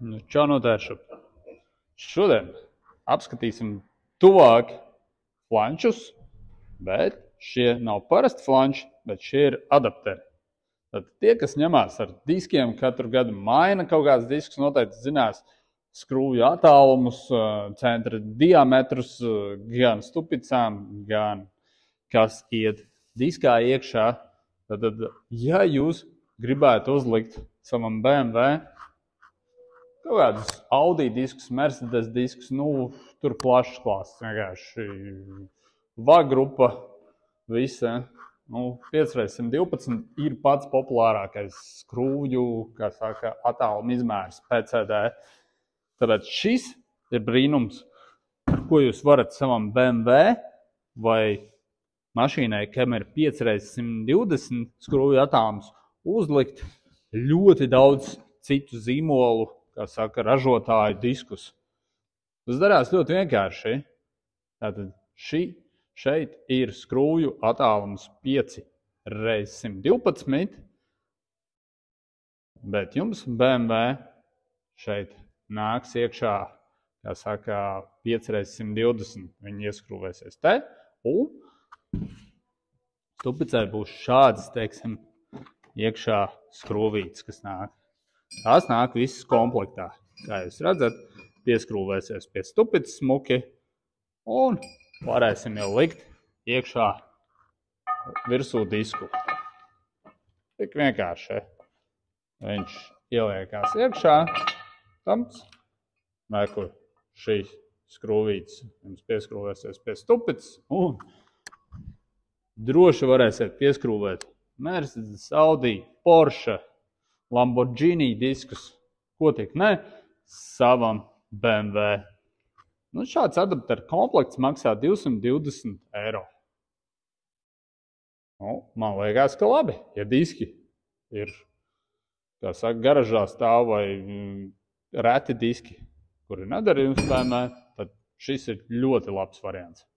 Nu, čau notēršu. Šodien apskatīsim tuvāk flančus, bet šie nav parasti flanči, bet šie ir adapteri. Tad tie, kas ņemās ar diskiem, katru gadu maina kaut kāds disks, noteikti zinās skrūvju attālumus, centra diametrus, gan stupicām, gan kas iet diskā iekšā. Tad, ja jūs gribētu uzlikt savam BMW kaut kādus Audi diskus, Mercedes diskus, tur plašs klāsts, vienkārši V-grupa, visa. 5x112 ir pats populārākais skrūvju, kā saka, attāluma izmērs PCD. Tāpēc šis ir brīnums, ar ko jūs varat savam BMW vai mašīnai, kam ir 5x120 skrūvju attālums, uzlikt ļoti daudz citu zīmolu, kā saka, ražotāju diskus. Tas darās ļoti vienkārši. Tātad šeit ir skrūvju attālums 5x112, bet jums BMW šeit nāks iekšā, kā saka, 5x120. Viņi ieskrūvēsies te, un stupicē būs šāds, teiksim, iekšā skrūvītes, kas nāk. Tās nāk visas komplektā. Kā jūs redzat, pieskrūvēsies pie stupices smuki, un varēsim jau likt iekšā virsū disku. Tik vienkārši. Viņš ieliekās iekšā, vai kur šīs skrūvītes jums pieskrūvēsies pie stupices, un droši varēsiet pieskrūvēt Mercedes, Audi, Porsche, Lamborghini diskus, ko tik ne, savam BMW. Šāds adapteru komplekts maksā 220 eiro. Man liekas, ka labi, ja diski ir, kā saka, garažā stāv vai reti diski, kuri nedara jums BMW, tad šis ir ļoti labs variants.